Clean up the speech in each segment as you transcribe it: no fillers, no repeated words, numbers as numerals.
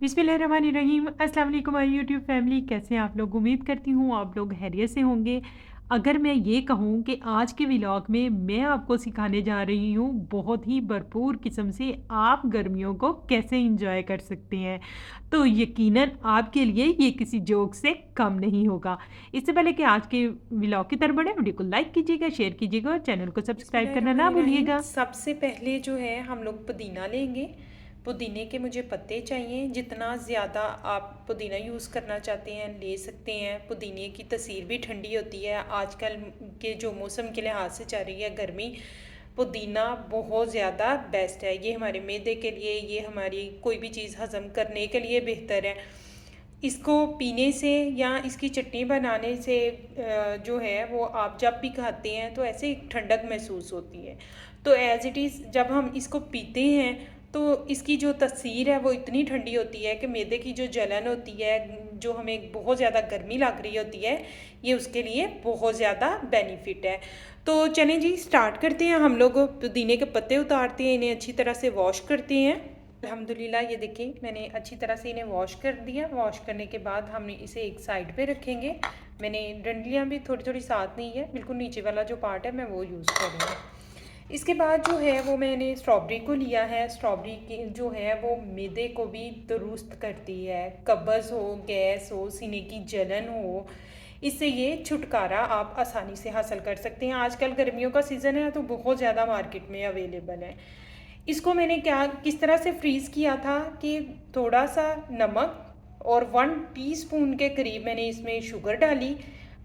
बिस्मिल्लाहिर्रहमानिर्रहीम। अस्सलाम वालेकुम माय यूट्यूब फैमिली, कैसे हैं आप लोग? उम्मीद करती हूँ आप लोग खैरियत से होंगे। अगर मैं ये कहूँ कि आज के व्लॉग में मैं आपको सिखाने जा रही हूँ बहुत ही भरपूर किस्म से आप गर्मियों को कैसे एंजॉय कर सकते हैं, तो यकीनन आपके लिए ये किसी जोक से कम नहीं होगा। इससे पहले कि आज के व्लॉग की तरफ बढ़े, वीडियो को लाइक कीजिएगा, शेयर कीजिएगा और चैनल को सब्सक्राइब करना ना बिस्मिल्लाहिर्रहमानिर्रहीम। भूलिएगा। सबसे पहले जो है हम लोग पुदीना लेंगे। पुदीने के मुझे पत्ते चाहिए। जितना ज़्यादा आप पुदीना यूज़ करना चाहते हैं ले सकते हैं। पुदीने की तासीर भी ठंडी होती है। आजकल के जो मौसम के लिहाज से चल रही है गर्मी, पुदीना बहुत ज़्यादा बेस्ट है। ये हमारे मैदे के लिए, ये हमारी कोई भी चीज़ हज़म करने के लिए बेहतर है। इसको पीने से या इसकी चटनी बनाने से जो है वो आप जब भी खाते हैं तो ऐसे एक ठंडक महसूस होती है। तो एज़ इट इज़ जब हम इसको पीते हैं तो इसकी जो तसीर है वो इतनी ठंडी होती है कि मैदे की जो जलन होती है, जो हमें बहुत ज़्यादा गर्मी लग रही होती है, ये उसके लिए बहुत ज़्यादा बेनिफिट है। तो चलें जी स्टार्ट करते हैं। हम लोग पुदीने के पत्ते उतारते हैं, इन्हें अच्छी तरह से वॉश करते हैं। अल्हम्दुलिल्लाह ये देखिए मैंने अच्छी तरह से इन्हें वॉश कर दिया। वॉश करने के बाद हम इसे एक साइड पे रखेंगे। मैंने डंडलियाँ भी थोड़ी थोड़ी साथ नहीं है, बिल्कुल नीचे वाला जो पार्ट है मैं वो यूज़ कर रही हूँ। इसके बाद जो है वो मैंने स्ट्रॉबेरी को लिया है। स्ट्रॉबेरी की जो है वो मैदे को भी दुरुस्त करती है। कब्ज़ हो, गैस हो, सीने की जलन हो, इससे ये छुटकारा आप आसानी से हासिल कर सकते हैं। आजकल गर्मियों का सीज़न है तो बहुत ज़्यादा मार्केट में अवेलेबल है। इसको मैंने क्या किस तरह से फ्रीज़ किया था कि थोड़ा सा नमक और 1 टीस्पून के करीब मैंने इसमें शुगर डाली,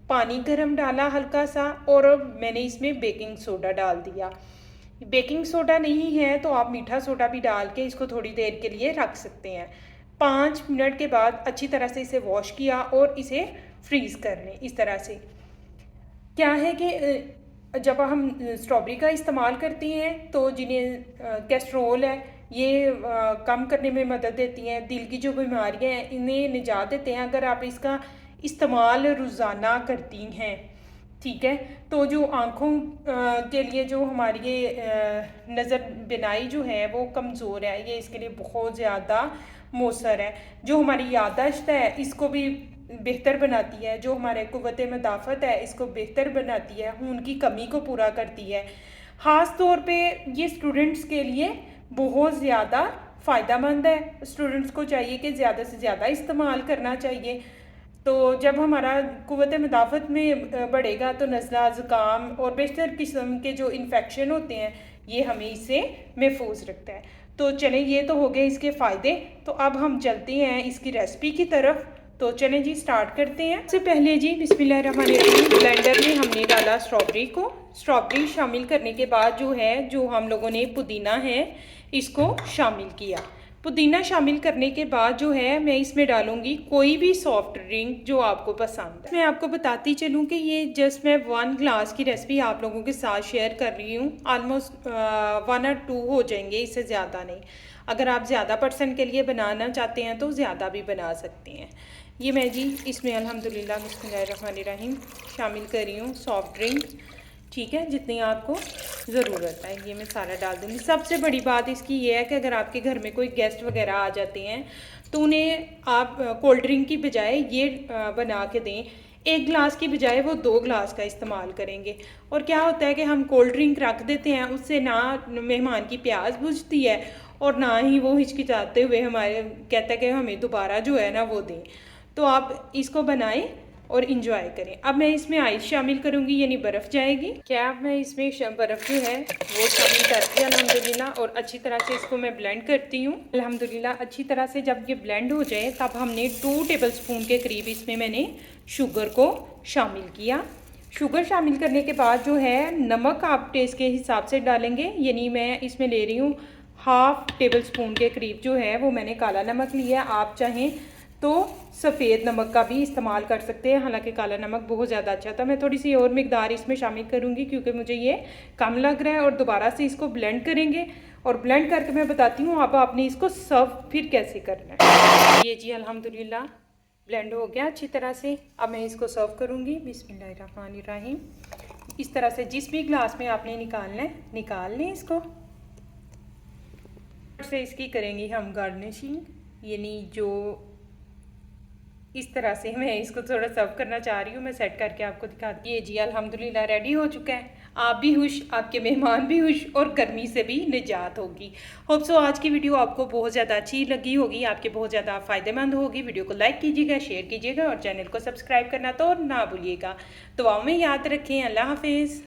पानी गर्म डाला हल्का सा, और मैंने इसमें बेकिंग सोडा डाल दिया। बेकिंग सोडा नहीं है तो आप मीठा सोडा भी डाल के इसको थोड़ी देर के लिए रख सकते हैं। 5 मिनट के बाद अच्छी तरह से इसे वॉश किया और इसे फ्रीज़ कर लें। इस तरह से क्या है कि जब हम स्ट्रॉबेरी का इस्तेमाल करते हैं तो जिन्हें कैस्ट्रोल है ये कम करने में मदद देती हैं। दिल की जो बीमारियां हैं इन्हें निजात देते हैं अगर आप इसका इस्तेमाल रोज़ाना करती हैं। ठीक है, तो जो आँखों के लिए जो हमारी ये नज़र बिनाई जो है वो कमज़ोर है, ये इसके लिए बहुत ज़्यादा मौसर है। जो हमारी याददाश्त है इसको भी बेहतर बनाती है। जो हमारे क़ुव्वत मदाफ़त है इसको बेहतर बनाती है। खून की कमी को पूरा करती है। ख़ास तौर पे ये स्टूडेंट्स के लिए बहुत ज़्यादा फ़ायदेमंद है। स्टूडेंट्स को चाहिए कि ज़्यादा से ज़्यादा इस्तेमाल करना चाहिए। तो जब हमारा क़ुव्वत मदाफ़त में बढ़ेगा तो नज़ला, ज़ुकाम और बेशतर किस्म के जो इन्फेक्शन होते हैं ये हमें इससे महफूज रखता है। तो चलें ये तो हो गए इसके फ़ायदे। तो अब हम चलते हैं इसकी रेसिपी की तरफ। तो चलें जी स्टार्ट करते हैं। सबसे पहले जी बिस्मिल्लाहिर्रहमानिर्रहीम, ब्लेंडर में हमने डाला स्ट्रॉबेरी को। स्ट्रॉबेरी शामिल करने के बाद जो है जो हम लोगों ने पुदीना है इसको शामिल किया। पुदीना शामिल करने के बाद जो है मैं इसमें डालूंगी कोई भी सॉफ्ट ड्रिंक जो आपको पसंद है। मैं आपको बताती चलूँ कि ये जस्ट मैं 1 ग्लास की रेसिपी आप लोगों के साथ शेयर कर रही हूँ। ऑलमोस्ट 1 और 2 हो जाएंगे, इससे ज़्यादा नहीं। अगर आप ज़्यादा पर्सन के लिए बनाना चाहते हैं तो ज़्यादा भी बना सकते हैं। ये मैं जी इसमें अल्हम्दुलिल्लाह बिस्मिल्लाहिर्रहमानिर्रहीम शामिल कर रही हूँ सॉफ्ट ड्रिंक। ठीक है, जितनी आपको ज़रूरत है ये मैं सारा डाल दूँगी। सबसे बड़ी बात इसकी ये है कि अगर आपके घर में कोई गेस्ट वगैरह आ जाते हैं तो उन्हें आप कोल्ड ड्रिंक की बजाय ये बना के दें। 1 गिलास की बजाय वो 2 गिलास का इस्तेमाल करेंगे। और क्या होता है कि हम कोल्ड ड्रिंक रख देते हैं, उससे ना मेहमान की प्यास बुझती है और ना ही वो हिचकिचाते हुए हमारे कहता है कि हमें दोबारा जो है ना वो दें। तो आप इसको बनाएं और इन्जॉय करें। अब मैं इसमें आइस शामिल करूंगी, यानी बर्फ़ जाएगी। क्या अब मैं इसमें बर्फ़ जो है वो शामिल करती हूँ अल्हम्दुलिल्लाह, और अच्छी तरह से इसको मैं ब्लेंड करती हूँ। अल्हम्दुलिल्लाह अच्छी तरह से जब ये ब्लेंड हो जाए तब हमने 2 टेबलस्पून के करीब इसमें मैंने शुगर को शामिल किया। शुगर शामिल करने के बाद जो है नमक आप टेस्ट के हिसाब से डालेंगे, यानी मैं इसमें ले रही हूँ 1/2 टेबलस्पून के करीब जो है वो मैंने काला नमक लिया। आप चाहें तो सफ़ेद नमक का भी इस्तेमाल कर सकते हैं, हालांकि काला नमक बहुत ज़्यादा अच्छा था। मैं थोड़ी सी और मिकदार इसमें शामिल करूँगी क्योंकि मुझे ये कम लग रहा है। और दोबारा से इसको ब्लेंड करेंगे और ब्लेंड करके मैं बताती हूँ अब आपने इसको सर्व फिर कैसे करना है। ये जी अल्हम्दुलिल्लाह ब्लेंड हो गया अच्छी तरह से। अब मैं इसको सर्व करूँगी। बिस्मिल्लाहिर्रहमानिर्रहीम। इस तरह से जिस भी ग्लास में आपने निकालना है निकाल लें इसको। से इसकी करेंगे हम गार्निशिंग। यानी जो इस तरह से मैं इसको थोड़ा सर्व करना चाह रही हूँ। मैं सेट करके आपको दिखाती हूँ। ये जी अल्हम्दुलिल्लाह रेडी हो चुका है। आप भी खुश, आपके मेहमान भी खुश और गर्मी से भी निजात होगी। होप सो आज की वीडियो आपको बहुत ज़्यादा अच्छी लगी होगी, आपके बहुत ज़्यादा फ़ायदेमंद होगी। वीडियो को लाइक कीजिएगा, शेयर कीजिएगा और चैनल को सब्सक्राइब करना तो ना भूलिएगा। दुआओं में याद रखें। अल्लाह हाफिज़।